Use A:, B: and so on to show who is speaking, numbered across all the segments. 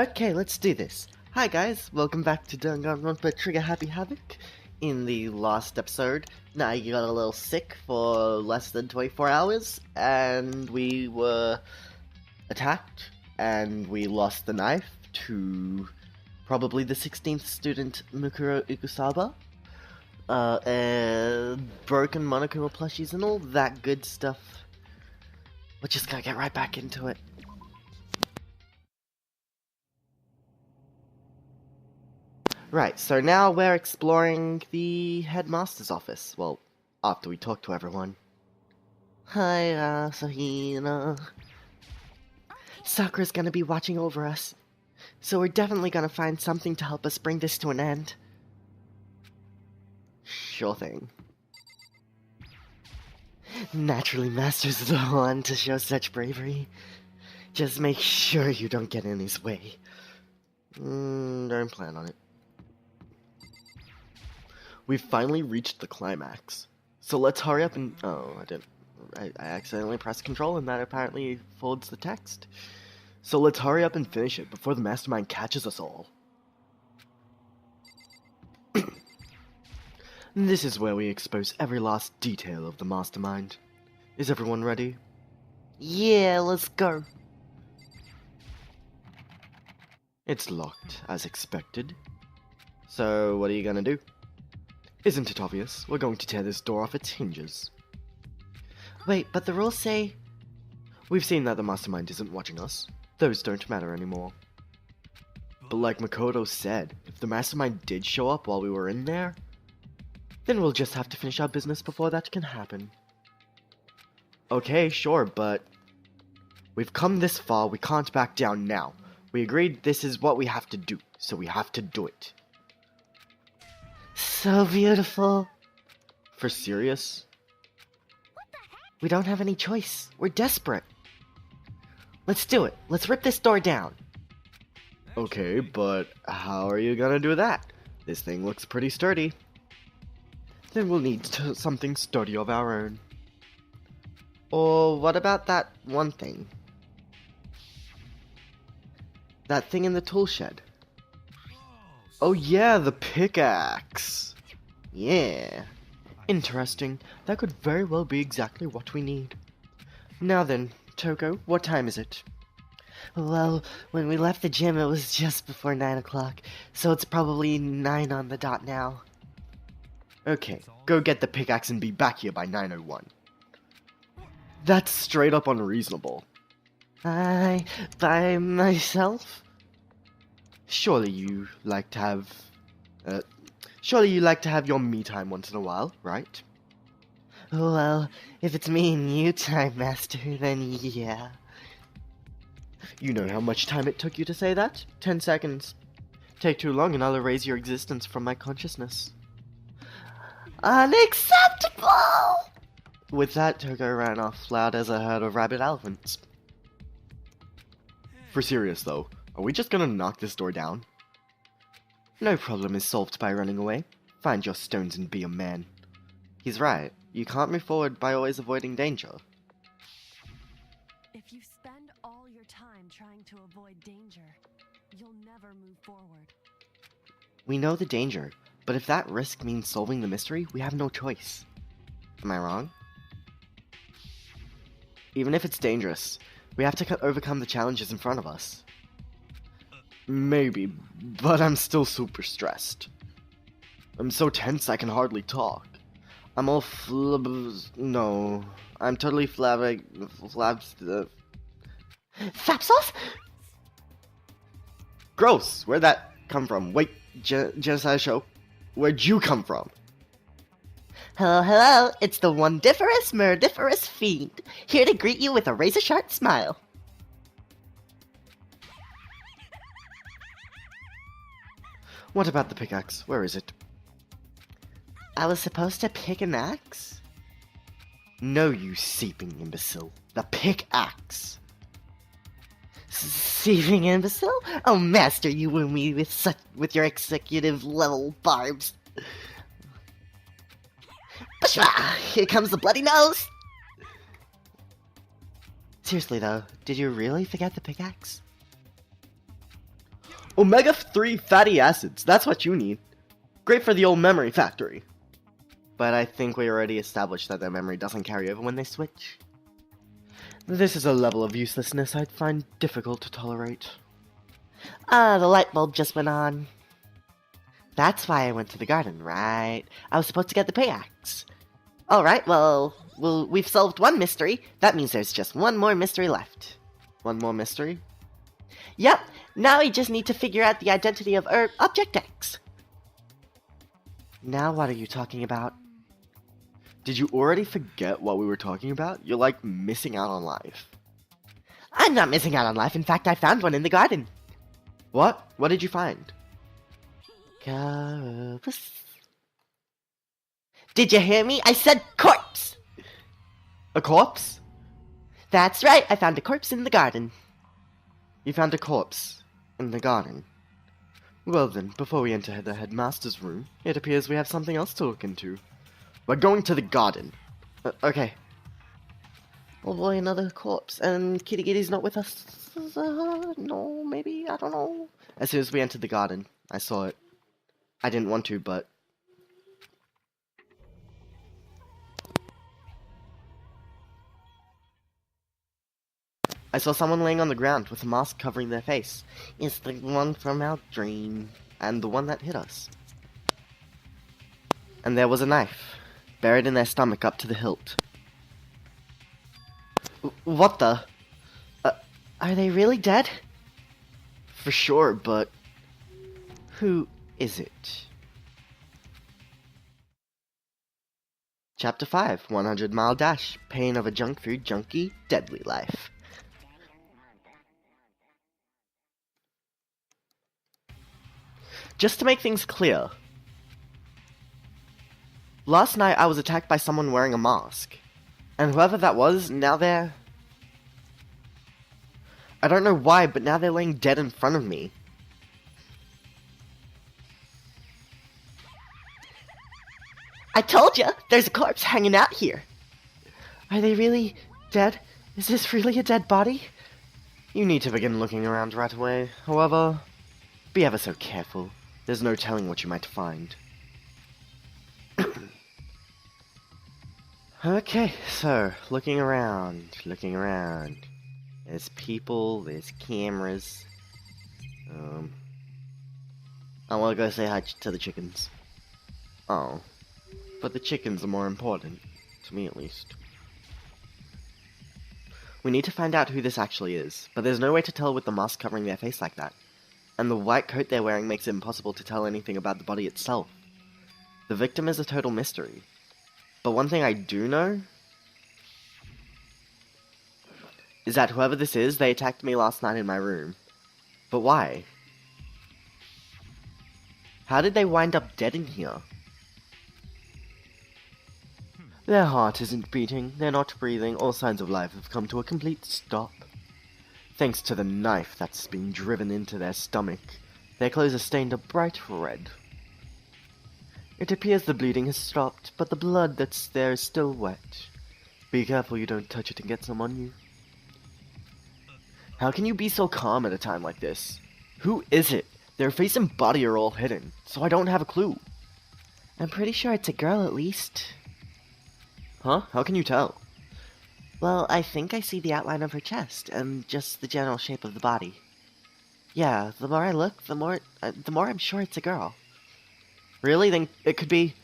A: Okay, let's do this. Hi guys, welcome back to Danganronpa Trigger Happy Havoc. In the last episode, Nagi got a little sick for less than 24 hours, and we were attacked, and we lost the knife to probably the 16th student Mukuro Ikusaba, and broken Monokuma plushies and all that good stuff. We're just gonna get right back into it. Right, so now we're exploring the headmaster's office. Well, after we talk to everyone. Hi, Sahina. Sakura's gonna be watching over us, so we're definitely gonna find something to help us bring this to an end. Sure thing. Naturally, Master's the one to show such bravery. Just make sure you don't get in his way. Don't plan on it. We've finally reached the climax. So let's hurry up and... Oh, I accidentally pressed control and that apparently folds the text. So let's hurry up and finish it before the mastermind catches us all. This is where we expose every last detail of the mastermind. Is everyone ready? Yeah, let's go. It's locked, as expected. So what are you gonna do? Isn't it obvious? We're going to tear this door off its hinges. Wait, but the rules say... We've seen that the mastermind isn't watching us. Those don't matter anymore. But like Makoto said, if the mastermind did show up while we were in there, then we'll just have to finish our business before that can happen. Okay, sure, but... We've come this far, we can't back down now. We agreed this is what we have to do, so we have to do it. So beautiful. For serious? We don't have any choice. We're desperate. Let's do it. Let's rip this door down. Okay, but how are you gonna do that? This thing looks pretty sturdy. Then we'll need something sturdy of our own. Or what about that one thing? That thing in the tool shed. Oh yeah, the pickaxe! Yeah. Interesting. That could very well be exactly what we need. Now then, Toko, what time is it? Well, when we left the gym it was just before 9 o'clock, so it's probably 9 on the dot now. Okay, go get the pickaxe and be back here by 9:01. That's straight up unreasonable. By myself? Surely you like to have your me time once in a while, right? Well, if it's me and you time, Master, then yeah. You know how much time it took you to say that? 10 seconds. Take too long and I'll erase your existence from my consciousness. Unacceptable! With that, Toko ran off loud as a herd of rabid elephants. For serious though, are we just gonna knock this door down? No problem is solved by running away. Find your stones and be a man. He's right. You can't move forward by always avoiding danger.
B: If you spend all your time trying to avoid danger, you'll never move forward.
A: We know the danger, but if that risk means solving the mystery, we have no choice. Am I wrong? Even if it's dangerous, we have to overcome the challenges in front of us. Maybe, but I'm still super stressed. I'm so tense I can hardly talk. I'm all no, I'm totally Fapsos? Gross! Where'd that come from? Wait, Genocide Show? Where'd you come from? Hello, it's the wondiferous, murdiferous fiend, here to greet you with a razor-sharp smile. What about the pickaxe? Where is it? I was supposed to pick an axe? No, you seeping imbecile. The pickaxe. Seeping imbecile? Oh, Master, you woo me with your executive level barbs. Bashwa! Here comes the bloody nose! Seriously though, did you really forget the pickaxe? Omega-3 fatty acids, that's what you need. Great for the old memory factory. But I think we already established that their memory doesn't carry over when they switch. This is a level of uselessness I'd find difficult to tolerate. Ah, the light bulb just went on. That's why I went to the garden, right? I was supposed to get the pickaxe. Alright, well, we've solved one mystery. That means there's just one more mystery left. One more mystery? Yep, now we just need to figure out the identity of Object X. Now what are you talking about? Did you already forget what we were talking about? You're like missing out on life. I'm not missing out on life. In fact, I found one in the garden. What? What did you find? Corpse. Did you hear me? I said corpse! A corpse? That's right, I found a corpse in the garden. You found a corpse in the garden? Well then, before we enter the headmaster's room, it appears we have something else to look into. We're going to the garden. Okay. Oh boy, another corpse. And Kitty Kitty's not with us. No, maybe, I don't know. As soon as we entered the garden, I saw it. I didn't want to, but... I saw someone laying on the ground with a mask covering their face. It's the one from our dream, and the one that hit us. And there was a knife, buried in their stomach up to the hilt. What the? Are they really dead? For sure, but... who is it? Chapter 5, 100 Mile Dash, Pain of a Junk Food Junkie, Deadly Life. Just to make things clear, last night I was attacked by someone wearing a mask, and whoever that was, now they're... I don't know why, but now they're laying dead in front of me. I told you, there's a corpse hanging out here. Are they really dead? Is this really a dead body? You need to begin looking around right away. However, be ever so careful. There's no telling what you might find. Okay, so, looking around. There's people, there's cameras. I wanna go say hi to the chickens. Oh. But the chickens are more important. To me, at least. We need to find out who this actually is, but there's no way to tell with the mask covering their face like that. And the white coat they're wearing makes it impossible to tell anything about the body itself. The victim is a total mystery. But one thing I do know is that whoever this is, they attacked me last night in my room. But why? How did they wind up dead in here? Their heart isn't beating, they're not breathing, all signs of life have come to a complete stop. Thanks to the knife that's been driven into their stomach, their clothes are stained a bright red. It appears the bleeding has stopped, but the blood that's there is still wet. Be careful you don't touch it and get some on you. How can you be so calm at a time like this? Who is it? Their face and body are all hidden, so I don't have a clue. I'm pretty sure it's a girl at least. Huh? How can you tell? Well, I think I see the outline of her chest, and just the general shape of the body. Yeah, the more I look, the more I'm sure it's a girl. Really? Then it could be...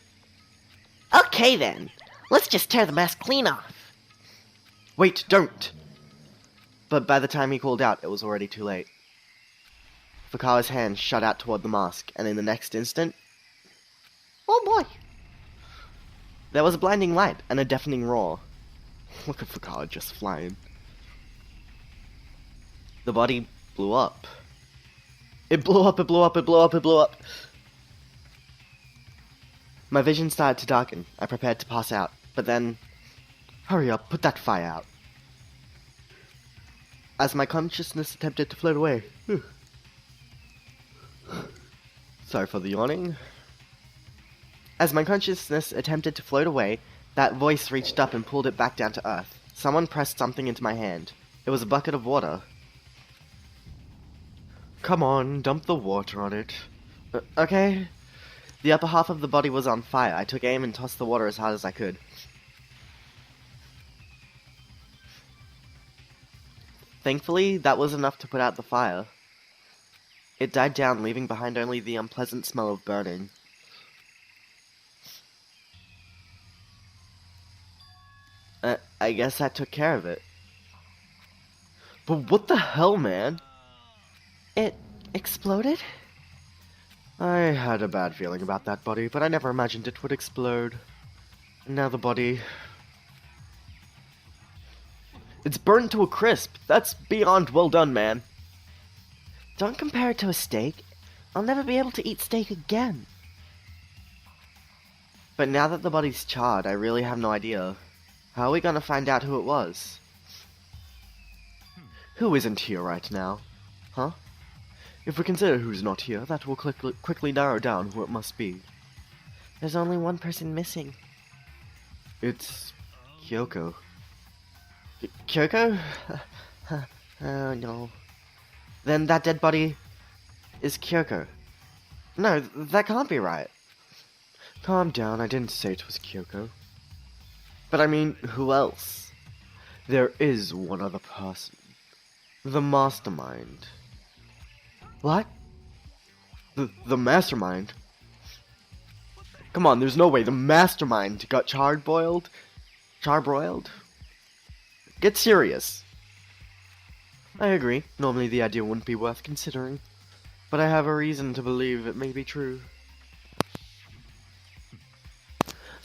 A: Okay then! Let's just tear the mask clean off! Wait, don't! But by the time he called out, it was already too late. Fukawa's hand shot out toward the mask, and in the next instant... Oh boy! There was a blinding light and a deafening roar. Look at Fukawa just flying. The body blew up. It blew up, it blew up, it blew up, it blew up. My vision started to darken. I prepared to pass out, but then... Hurry up, put that fire out. As my consciousness attempted to float away. Sorry for the yawning. As my consciousness attempted to float away, that voice reached up and pulled it back down to earth. Someone pressed something into my hand. It was a bucket of water. Come on, dump the water on it. Okay. The upper half of the body was on fire. I took aim and tossed the water as hard as I could. Thankfully, that was enough to put out the fire. It died down, leaving behind only the unpleasant smell of burning. I guess that took care of it. But what the hell, man? It exploded? I had a bad feeling about that body, but I never imagined it would explode. And now the body... It's burned to a crisp. That's beyond well done, man. Don't compare it to a steak. I'll never be able to eat steak again. But now that the body's charred, I really have no idea. How are we gonna find out who it was? Who isn't here right now? Huh? If we consider who's not here, that will quickly narrow down who it must be. There's only one person missing. It's... Kyoko. Kyoko? Oh no. Then that dead body is Kyoko. No, that can't be right. Calm down, I didn't say it was Kyoko. But I mean, who else? There is one other person. The mastermind. What? The mastermind? Come on, there's no way the mastermind got charbroiled? Get serious. I agree. Normally the idea wouldn't be worth considering. But I have a reason to believe it may be true.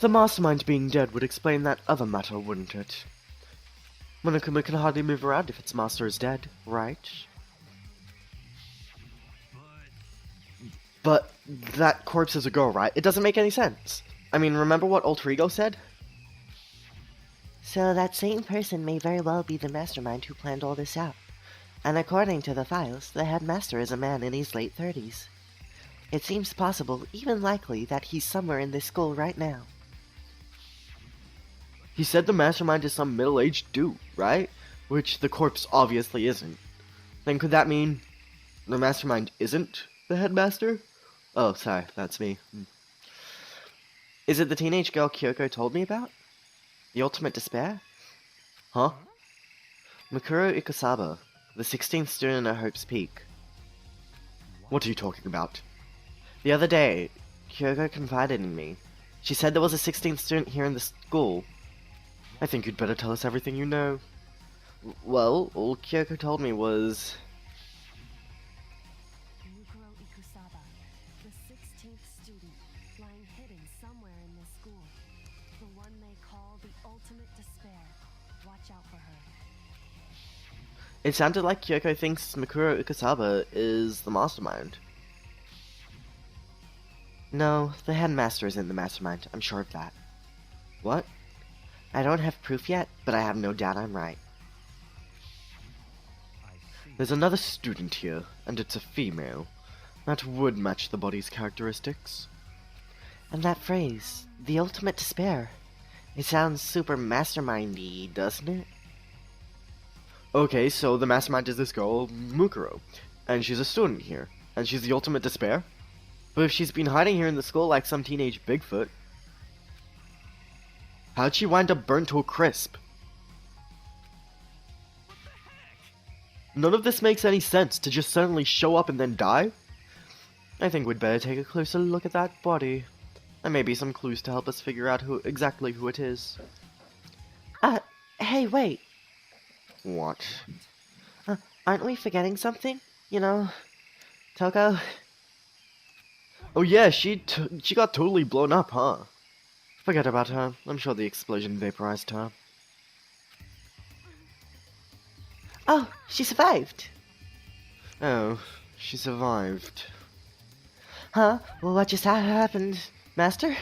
A: The mastermind being dead would explain that other matter, wouldn't it? Monokuma can hardly move around if its master is dead, right? But that corpse is a girl, right? It doesn't make any sense. I mean, remember what Alter Ego said? So that same person may very well be the mastermind who planned all this out. And according to the files, the headmaster is a man in his late 30s. It seems possible, even likely, that he's somewhere in this school right now. He said the mastermind is some middle-aged dude, right? Which the corpse obviously isn't. Then could that mean the mastermind isn't the headmaster? Oh, sorry, that's me. Is it the teenage girl Kyoko told me about? The ultimate despair? Huh? Mikuro Ikusaba, the 16th student at Hope's Peak. What are you talking about? The other day, Kyoko confided in me. She said there was a 16th student here in the school. I think you'd better tell us everything you know. Well, all Kyoko told me was...
B: Mikuro Ikusaba, the 16th student, lying hidden somewhere in this school. The one they call the ultimate despair. Watch out for her.
A: It sounded like Kyoko thinks Mikuro Ikusaba is the mastermind. No, the headmaster isn't the mastermind, I'm sure of that. What? I don't have proof yet, but I have no doubt I'm right. There's another student here, and it's a female. That would match the body's characteristics. And that phrase, the ultimate despair, it sounds super mastermindy, doesn't it? Okay, so the mastermind is this girl, Mukuro, and she's a student here, and she's the ultimate despair? But if she's been hiding here in the school like some teenage Bigfoot, how'd she wind up burnt to a crisp? None of this makes any sense, to just suddenly show up and then die? I think we'd better take a closer look at that body. There may be some clues to help us figure out exactly who it is. Hey, wait. What? Aren't we forgetting something? You know, Toko? Oh yeah, she got totally blown up, huh? Forget about her. I'm sure the explosion vaporized her. Oh, she survived. Oh, she survived. Huh? Well, what just happened, Master?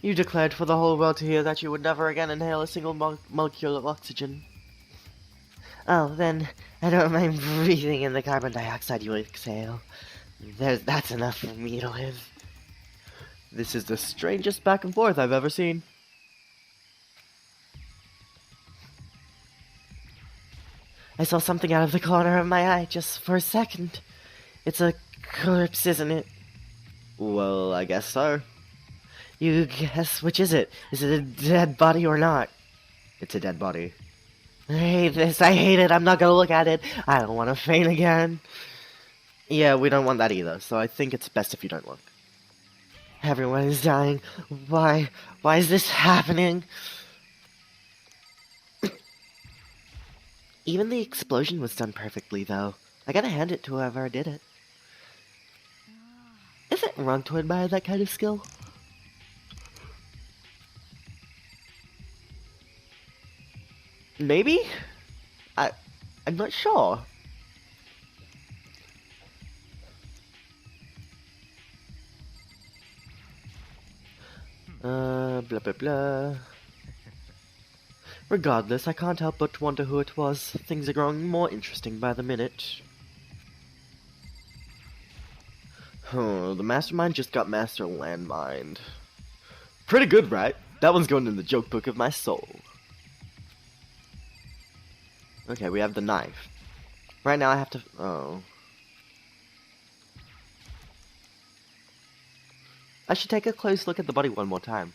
A: You declared for the whole world to hear that you would never again inhale a single molecule of oxygen. Oh, then I don't mind breathing in the carbon dioxide you exhale. That's enough for me to live. This is the strangest back and forth I've ever seen. I saw something out of the corner of my eye just for a second. It's a corpse, isn't it? Well, I guess so. You guess, which is it? Is it a dead body or not? It's a dead body. I hate this, I hate it, I'm not gonna look at it. I don't want to faint again. Yeah, we don't want that either, so I think it's best if you don't look. Everyone is dying. Why is this happening? Even the explosion was done perfectly, though. I gotta hand it to whoever did it. Is it wrong to admire that kind of skill? Maybe? I'm not sure. Blah blah blah. Regardless, I can't help but wonder who it was. Things are growing more interesting by the minute. The mastermind just got master landmined. Pretty good, right? That one's going in the joke book of my soul. Okay, we have the knife. Right now I have to... Oh. I should take a close look at the body one more time.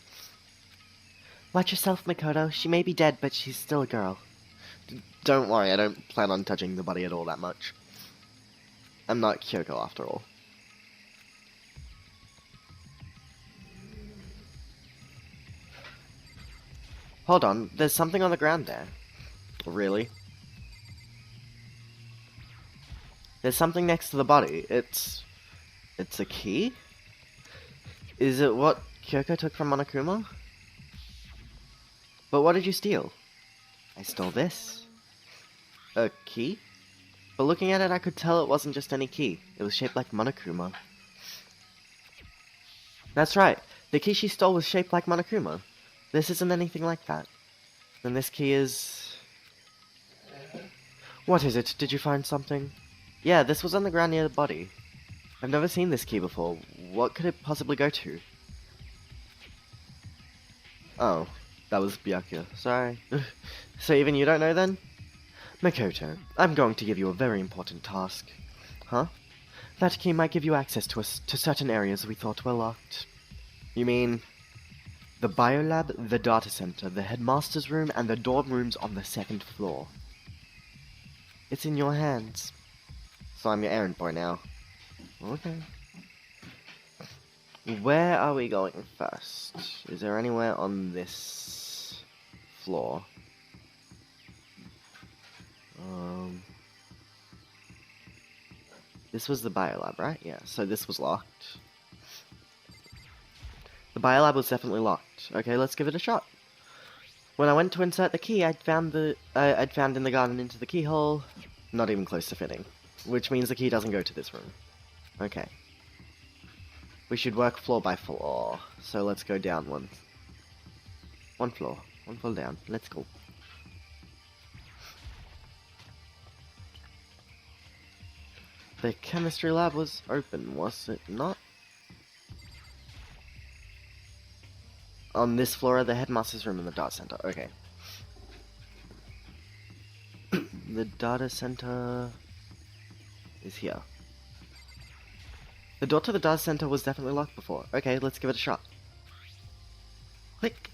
A: Watch yourself, Makoto. She may be dead, but she's still a girl. Don't worry, I don't plan on touching the body at all that much. I'm not Kyoko after all. Hold on, there's something on the ground there. Really? There's something next to the body. It's a key? Is it what Kyoko took from Monokuma? But what did you steal? I stole this. A key? But looking at it, I could tell it wasn't just any key. It was shaped like Monokuma. That's right. The key she stole was shaped like Monokuma. This isn't anything like that. Then this key is... What is it? Did you find something? Yeah, this was on the ground near the body. I've never seen this key before. What could it possibly go to? Oh, that was Byakuya. Sorry. So even you don't know then? Makoto, I'm going to give you a very important task. Huh? That key might give you access to certain areas we thought were locked. You mean... the biolab, the data center, the headmaster's room, and the dorm rooms on the 2nd floor. It's in your hands. So I'm your errand boy now. Okay. Where are we going first? Is there anywhere on this floor? This was the biolab, right? Yeah, so this was locked. The biolab was definitely locked. Okay, let's give it a shot. When I went to insert the key, I'd found in the garden into the keyhole, not even close to fitting. Which means the key doesn't go to this room. Okay. We should work floor by floor. So let's go down one floor. One floor down. Let's go. The chemistry lab was open, was it not? On this floor are the headmaster's room and the data center. Okay. The data center is here. The door to the data center was definitely locked before. Okay, let's give it a shot. Click.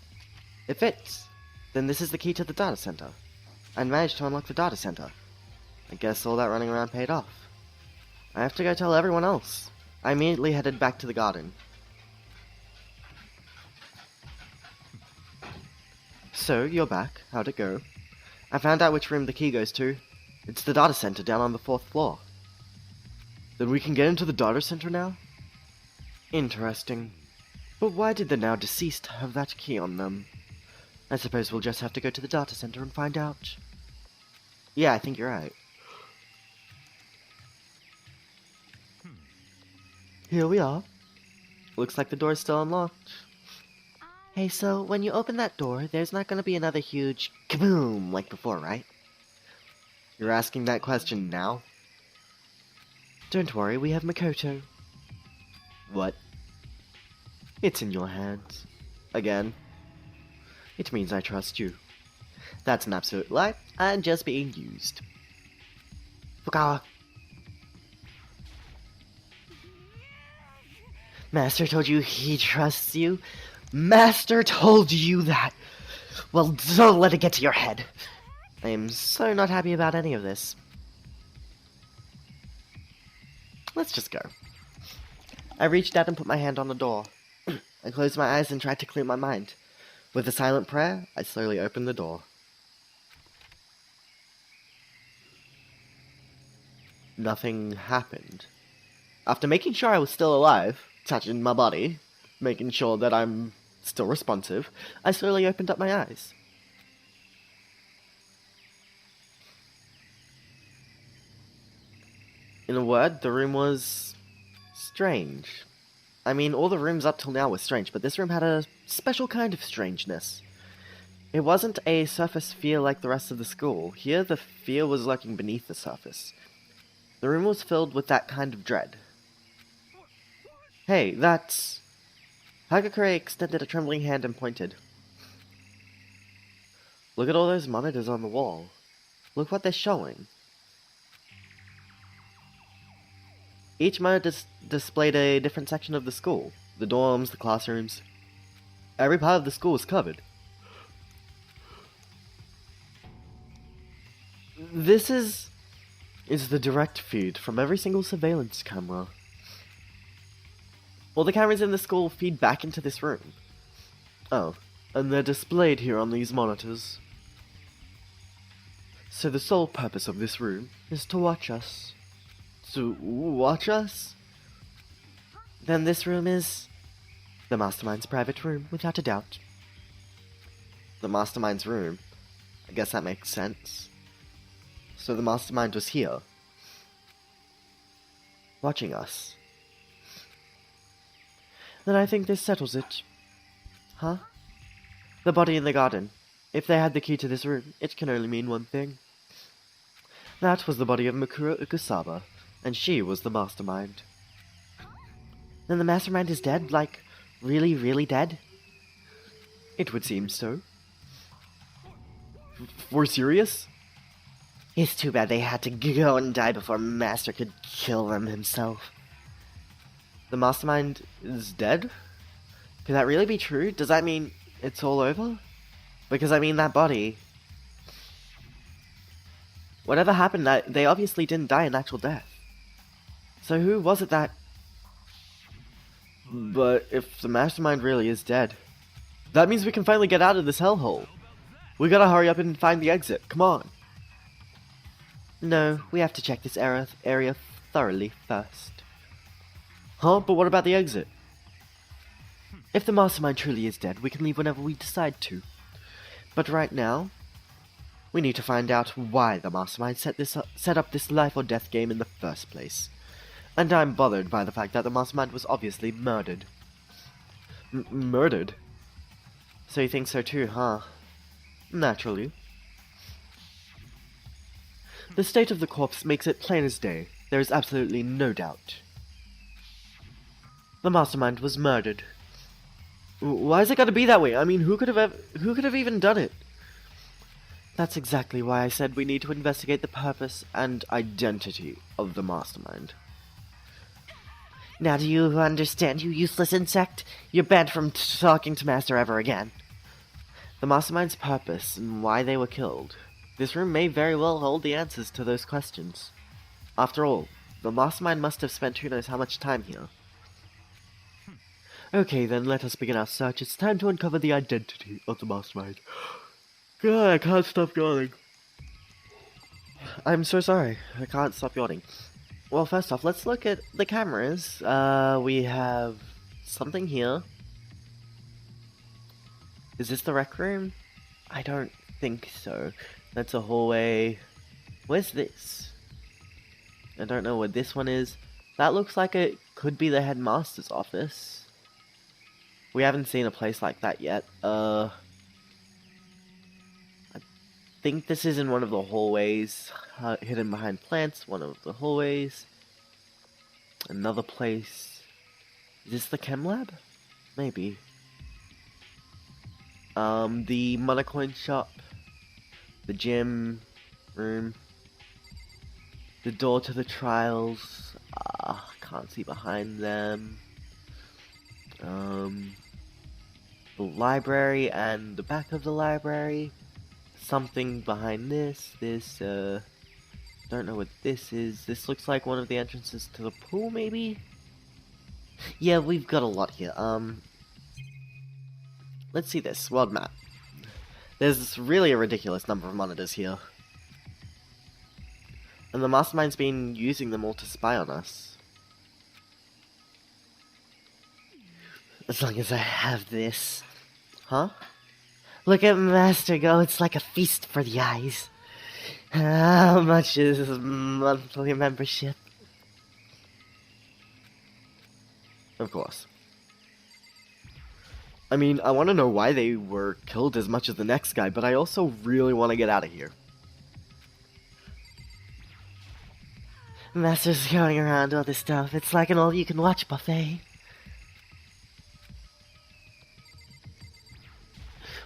A: It fits. Then this is the key to the data center. I managed to unlock the data center. I guess all that running around paid off. I have to go tell everyone else. I immediately headed back to the garden. So, you're back. How'd it go? I found out which room the key goes to. It's the data center down on the 4th floor. Then we can get into the data center now? Interesting. But why did the now deceased have that key on them? I suppose we'll just have to go to the data center and find out. Yeah, I think you're right. Here we are. Looks like the door's still unlocked. Hey, so when you open that door, there's not gonna be another huge kaboom like before, right? You're asking that question now? Don't worry, we have Makoto. What? It's in your hands. Again. It means I trust you. That's an absolute lie. I'm just being used. Fukawa. Master told you he trusts you? Master told you that! Well, don't let it get to your head. I am so not happy about any of this. Let's just go. I reached out and put my hand on the door. I closed my eyes and tried to clear my mind. With a silent prayer, I slowly opened the door. Nothing happened. After making sure I was still alive, touching my body, making sure that I'm still responsive, I slowly opened up my eyes. In a word, the room was strange. I mean, all the rooms up till now were strange, but this room had a special kind of strangeness. It wasn't a surface fear like the rest of the school. Here, the fear was lurking beneath the surface. The room was filled with that kind of dread. Hey, that's... Hagakure extended a trembling hand and pointed. Look at all those monitors on the wall. Look what they're showing. Each monitor displayed a different section of the school. The dorms, the classrooms. Every part of the school was covered. This is the direct feed from every single surveillance camera. All the cameras in the school feed back into this room. Oh, and they're displayed here on these monitors. So the sole purpose of this room is to watch us. To watch us? Then this room is the Mastermind's private room, without a doubt. The Mastermind's room? I guess that makes sense. So the Mastermind was here, watching us. Then I think this settles it. Huh? The body in the garden. If they had the key to this room, it can only mean one thing. That was the body of Mikuro Ukusaba, and she was the Mastermind. Then the Mastermind is dead? Like, really, really dead? It would seem so. For serious? It's too bad they had to go and die before Master could kill them himself. The Mastermind is dead? Could that really be true? Does that mean it's all over? Because I mean, that body... Whatever happened, they obviously didn't die a natural death. So who was it that... But if the Mastermind really is dead, that means we can finally get out of this hellhole. We gotta hurry up and find the exit, come on. No, we have to check this area thoroughly first. Huh? But what about the exit? If the Mastermind truly is dead, we can leave whenever we decide to. But right now, we need to find out why the Mastermind set up this life or death game in the first place. And I'm bothered by the fact that the Mastermind was obviously murdered. Murdered? So you think so too, huh? Naturally. The state of the corpse makes it plain as day. There is absolutely no doubt. The Mastermind was murdered. Why is it gotta be that way? I mean, who could have even done it? That's exactly why I said we need to investigate the purpose and identity of the Mastermind. Now do you understand, you useless insect? You're banned from talking to Master ever again. The Mastermind's purpose and why they were killed. This room may very well hold the answers to those questions. After all, the Mastermind must have spent who knows how much time here. Okay then, let us begin our search. It's time to uncover the identity of the Mastermind. God, I can't stop yawning. I'm so sorry, I can't stop yawning. Well, first off, let's look at the cameras. We have something here. Is this the rec room? I don't think so. That's a hallway. Where's this? I don't know where this one is. That looks like it could be the headmaster's office. We haven't seen a place like that yet. I think this is in one of the hallways, hidden behind plants, one of the hallways. Another place. Is this the chem lab? Maybe. The Monocoin shop. The gym room. The door to the trials. Can't see behind them. The library and the back of the library. Something behind this. Don't know what this is. This looks like one of the entrances to the pool, maybe? Yeah, we've got a lot here. Let's see this. World map. There's really a ridiculous number of monitors here. And the Mastermind's been using them all to spy on us. As long as I have this. Huh? Look at Master go, it's like a feast for the eyes. How much is monthly membership? Of course. I mean, I want to know why they were killed as much as the next guy, but I also really want to get out of here. Master's going around all this stuff. It's like an all-you-can-watch buffet.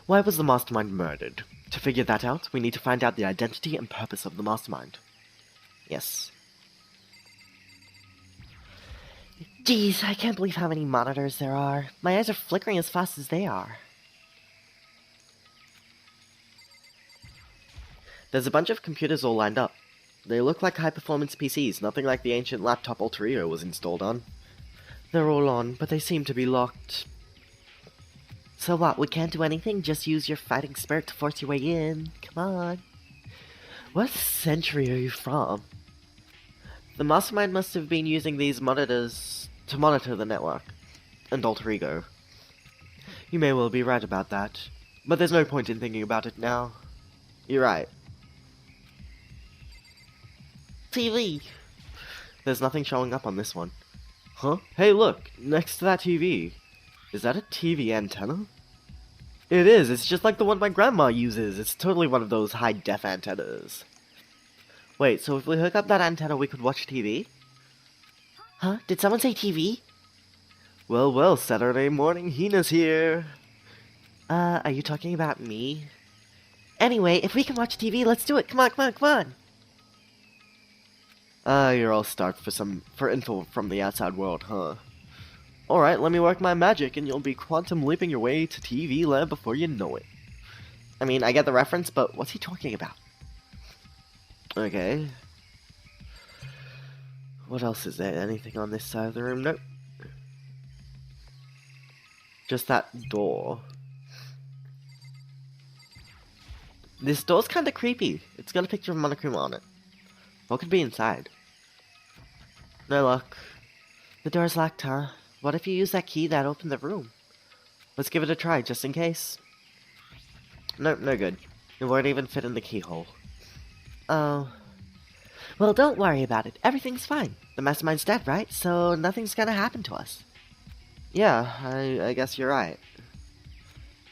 A: Why was the Mastermind murdered? To figure that out, we need to find out the identity and purpose of the Mastermind. Yes. Geez, I can't believe how many monitors there are. My eyes are flickering as fast as they are. There's a bunch of computers all lined up. They look like high-performance PCs, nothing like the ancient laptop Alter Ego was installed on. They're all on, but they seem to be locked. So what, we can't do anything? Just use your fighting spirit to force your way in? Come on. What century are you from? The Mastermind must have been using these monitors to monitor the network and Alter Ego. You may well be right about that, but there's no point in thinking about it now. You're right. TV! There's nothing showing up on this one. Huh? Hey look, next to that TV. Is that a TV antenna? It is, it's just like the one my grandma uses. It's totally one of those high-def antennas. Wait, so if we hook up that antenna we could watch TV? Huh? Did someone say TV? Well, well, Saturday morning, Hina's here. Are you talking about me? Anyway, if we can watch TV, let's do it. Come on, come on, come on. You're all starved for info from the outside world, huh? Alright, let me work my magic and you'll be quantum leaping your way to TV land before you know it. I mean, I get the reference, but what's he talking about? Okay. What else is there? Anything on this side of the room? Nope. Just that door. This door's kinda creepy. It's got a picture of Monokuma on it. What could be inside? No luck. The door's locked, huh? What if you use that key that opened the room? Let's give it a try, just in case. Nope, no good. It won't even fit in the keyhole. Oh. Well, don't worry about it. Everything's fine. The Mastermind's dead, right? So nothing's gonna happen to us. Yeah, I guess you're right.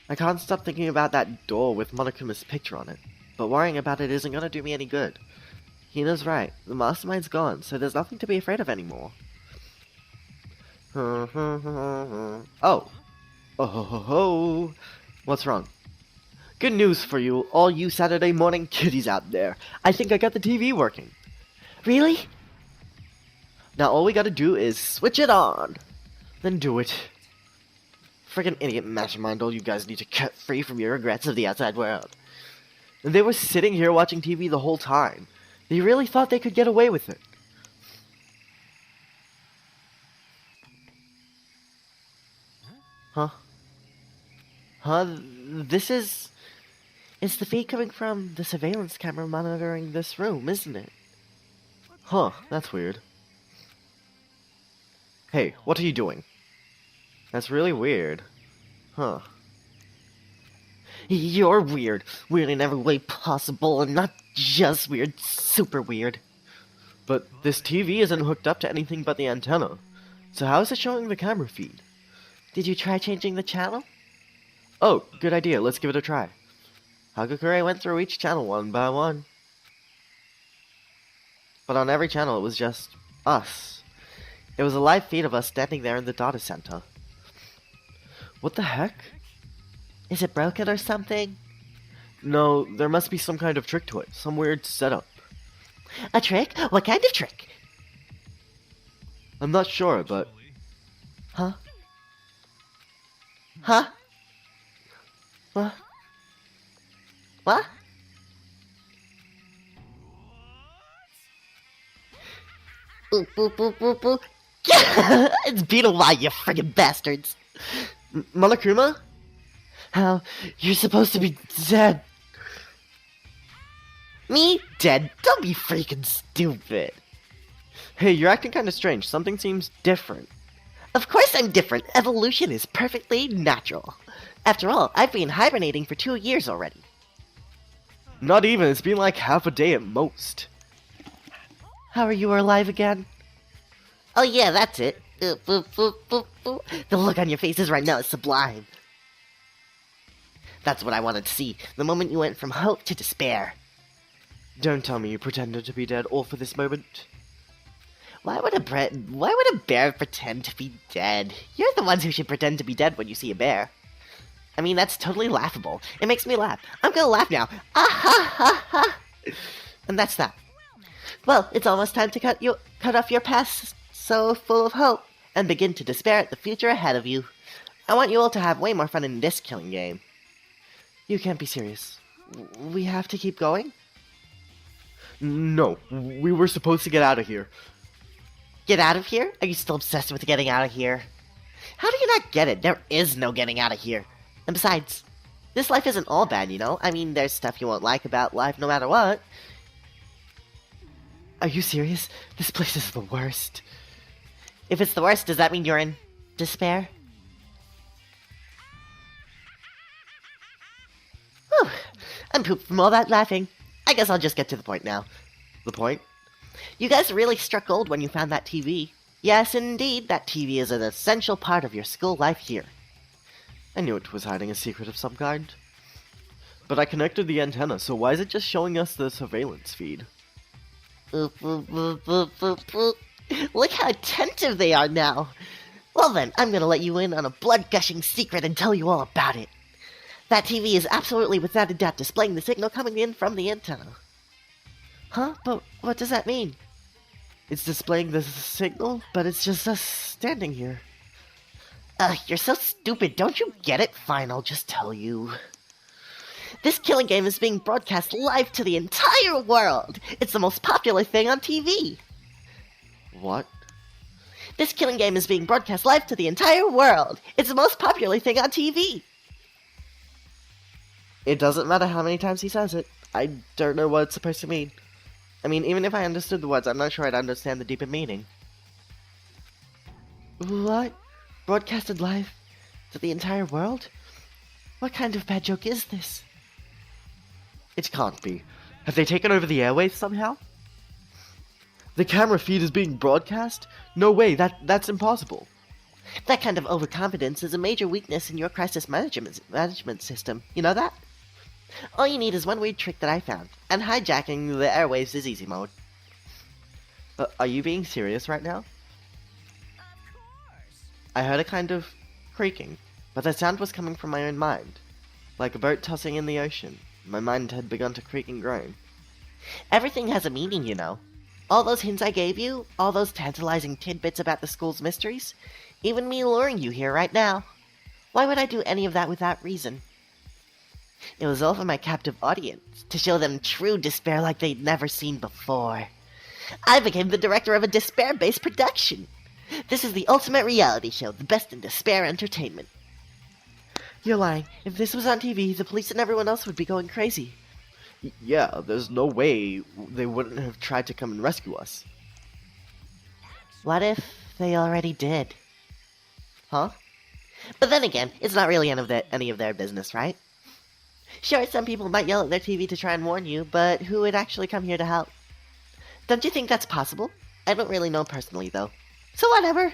A: I can't stop thinking about that door with Monokuma's picture on it. But worrying about it isn't gonna do me any good. Hina's right. The Mastermind's gone, so there's nothing to be afraid of anymore. Oh. Oh ho ho ho. What's wrong? Good news for you, all you Saturday morning kiddies out there. I think I got the TV working. Really? Now all we gotta do is switch it on. Then do it. Friggin' idiot Mastermind, all you guys need to cut free from your regrets of the outside world. And they were sitting here watching TV the whole time. They really thought they could get away with it. Huh? Huh? This is... It's the feed coming from the surveillance camera monitoring this room, isn't it? Huh, that's weird. Hey, what are you doing? That's really weird. Huh. You're weird. Weird in every way possible, and not just weird, super weird. But this TV isn't hooked up to anything but the antenna. So how is it showing the camera feed? Did you try changing the channel? Oh, good idea. Let's give it a try. Hagakure went through each channel one by one. But on every channel it was just us. It was a live feed of us standing there in the data center. What the heck? Is it broken or something? No, there must be some kind of trick to it. Some weird setup.
C: A trick? What kind of trick?
A: I'm not sure, but...
C: Huh? Huh? What? What? Boop, boop, boop, boop, boop. It's been a while, you friggin' bastards.
A: Monokuma?
C: How? You're supposed to be dead. Me? Dead? Don't be freaking stupid.
A: Hey, you're acting kinda strange. Something seems different.
C: Of course I'm different. Evolution is perfectly natural. After all, I've been hibernating for 2 years already.
A: Not even. It's been like half a day at most.
C: How are you alive again? Oh yeah, that's it. Boop, boop, boop, boop. The look on your faces right now is sublime. That's what I wanted to see. The moment you went from hope to despair.
A: Don't tell me you pretended to be dead all for this moment.
C: Why would a bear pretend to be dead? You're the ones who should pretend to be dead when you see a bear. I mean, that's totally laughable. It makes me laugh. I'm gonna laugh now. Ah ha ha ha! And that's that. Well, it's almost time to cut off your past so full of hope and begin to despair at the future ahead of you. I want you all to have way more fun in this killing game.
A: You can't be serious.
C: We have to keep going?
A: No, we were supposed to get out of here.
C: Get out of here? Are you still obsessed with getting out of here? How do you not get it? There is no getting out of here. And besides, this life isn't all bad, you know? I mean, there's stuff you won't like about life no matter what.
A: Are you serious? This place is the worst.
C: If it's the worst, does that mean you're in despair? Whew. I'm pooped from all that laughing. I guess I'll just get to the point now.
A: The point?
C: You guys really struck gold when you found that TV. Yes, indeed, that TV is an essential part of your school life here.
A: I knew it was hiding a secret of some kind. But I connected the antenna, so why is it just showing us the surveillance feed?
C: Look how attentive they are now. Well then, I'm gonna let you in on a blood-gushing secret and tell you all about it. That TV is absolutely without a doubt displaying the signal coming in from the antenna. Huh? But what does that mean?
A: It's displaying the signal, but it's just us standing here.
C: You're so stupid. Don't you get it? Fine, I'll just tell you. This killing game is being broadcast live to the entire world. It's the most popular thing on TV.
A: What?
C: This killing game is being broadcast live to the entire world. It's the most popular thing on TV.
A: It doesn't matter how many times he says it. I don't know what it's supposed to mean. I mean, even if I understood the words, I'm not sure I'd understand the deeper meaning.
C: What? Broadcasted live to the entire world? What kind of bad joke is this?
A: It can't be. Have they taken over the airwaves somehow? The camera feed is being broadcast? No way, that's impossible.
C: That kind of overconfidence is a major weakness in your crisis management system. You know that? All you need is one weird trick that I found, and hijacking the airwaves is easy mode.
A: Are you being serious right now? I heard a kind of creaking, but the sound was coming from my own mind. Like a boat tossing in the ocean. My mind had begun to creak and groan.
C: Everything has a meaning, you know. All those hints I gave you, all those tantalizing tidbits about the school's mysteries, even me luring you here right now. Why would I do any of that without reason? It was all for my captive audience, to show them true despair like they'd never seen before. I became the director of a despair-based production. This is the ultimate reality show, the best in despair entertainment. You're lying. If this was on TV, the police and everyone else would be going crazy.
A: Yeah, there's no way they wouldn't have tried to come and rescue us.
C: What if they already did? Huh? But then again, it's not really any of their business, right? Sure, some people might yell at their TV to try and warn you, but who would actually come here to help? Don't you think that's possible? I don't really know personally, though. So whatever.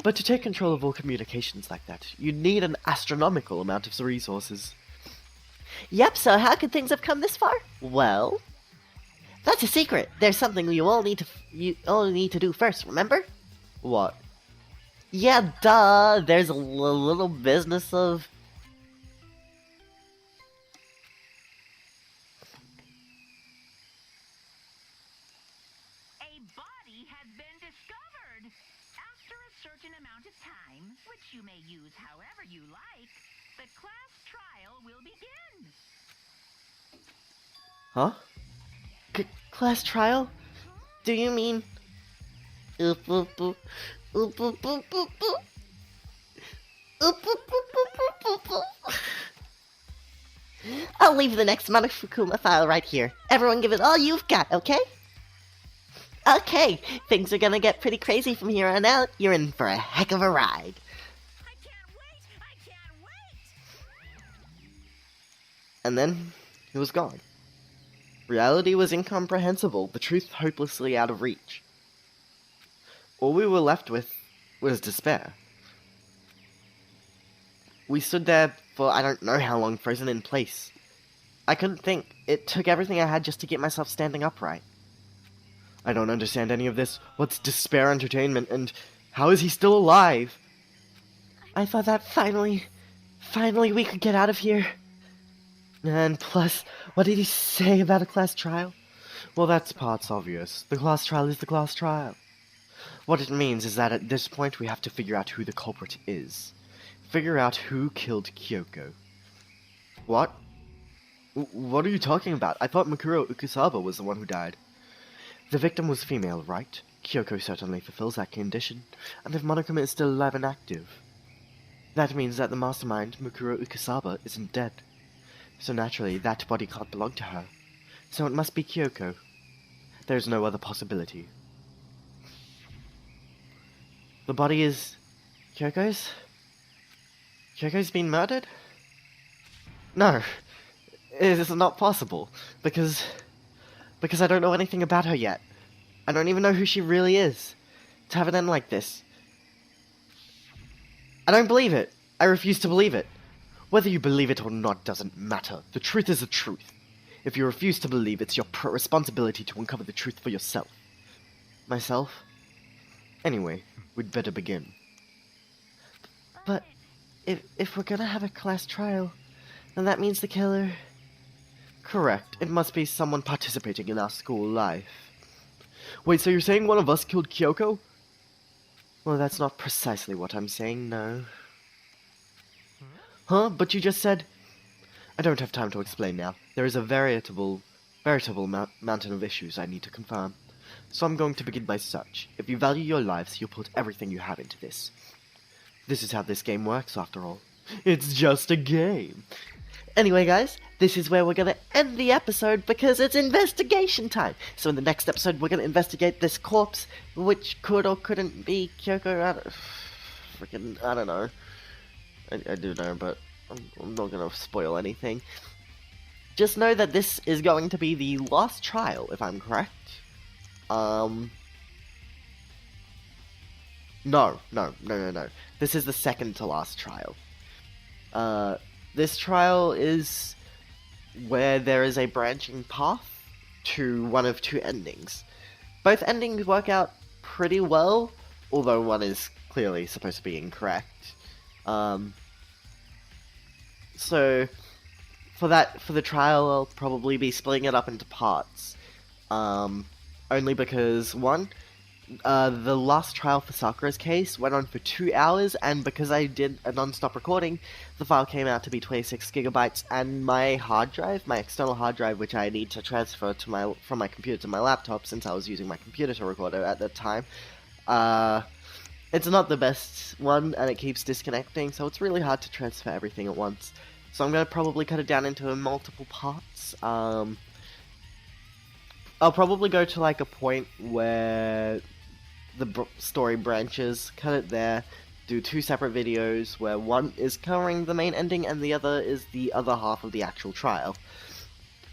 A: But to take control of all communications like that, you'd need an astronomical amount of resources.
C: Yep, so how could things have come this far? Well, that's a secret. There's something you all need to do first, remember?
A: What?
C: Yeah, duh. There's a little business of...
D: which you may use however you like, the class trial will begin.
C: Huh? Class trial? Do you mean... Oop, oop, oop. Oop, oop, oop, oop, oop. Oop, oop, oop, oop, oop, oop. I'll leave the next Monofukuma file right here. Everyone give it all you've got, okay? Okay, things are gonna get pretty crazy from here on out. You're in for a heck of a ride.
D: I can't wait! I can't wait!
A: And then he was gone. Reality was incomprehensible, the truth hopelessly out of reach. All we were left with was despair. We stood there for I don't know how long, frozen in place. I couldn't think. It took everything I had just to get myself standing upright. I don't understand any of this. What's despair entertainment, and how is he still alive?
C: I thought that finally we could get out of here.
A: And plus, what did he say about a class trial? Well, that's part's obvious. The class trial is the class trial. What it means is that at this point we have to figure out who the culprit is. Figure out who killed Kyoko. What? What are you talking about? I thought Mikuro Ukusaba was the one who died. The victim was female, right? Kyoko certainly fulfills that condition. And if Monokuma is still alive and active, that means that the mastermind, Mikuro Ukusaba, isn't dead. So naturally, that body can't belong to her. So it must be Kyoko. There's no other possibility. The body is... Kyoko's? Kyoko's been murdered? No. It is not possible. Because I don't know anything about her yet. I don't even know who she really is. To have it end like this. I don't believe it. I refuse to believe it. Whether you believe it or not doesn't matter. The truth is the truth. If you refuse to believe, it's your responsibility to uncover the truth for yourself. Myself? Anyway, we'd better begin.
C: But if we're gonna have a class trial, then that means the killer...
A: Correct. It must be someone participating in our school life. Wait, so you're saying one of us killed Kyoko? Well, that's not precisely what I'm saying, no. Huh? But you just said... I don't have time to explain now. There is a veritable mountain of issues I need to confirm. So I'm going to begin my search. If you value your lives, you'll put everything you have into this. This is how this game works, after all. It's just a game.
C: Anyway, guys, this is where we're gonna end the episode because it's investigation time. So in the next episode, we're gonna investigate this corpse, which could or couldn't be Kyoko. I don't know. I do know, but I'm not gonna spoil anything. Just know that this is going to be the last trial, if I'm correct. No. This is the second to last trial. This trial is where there is a branching path to one of two endings. Both endings work out pretty well, although one is clearly supposed to be incorrect. So, for the trial, I'll probably be splitting it up into parts. Only because, one, the last trial for Sakura's case went on for 2 hours, and because I did a non-stop recording, the file came out to be 26 gigabytes, and my hard drive, my external hard drive, which I need to transfer to from my computer to my laptop, since I was using my computer to record it at that time, it's not the best one, and it keeps disconnecting, so it's really hard to transfer everything at once. So I'm going to probably cut it down into multiple parts. I'll probably go to like a point where the story branches, cut it there, do 2 separate videos where one is covering the main ending and the other is the other half of the actual trial.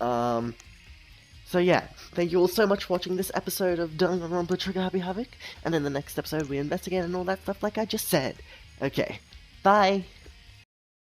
C: So yeah, thank you all so much for watching this episode of Danganronpa Trigger Happy Havoc, and in the next episode we investigate and all that stuff like I just said. Okay, bye!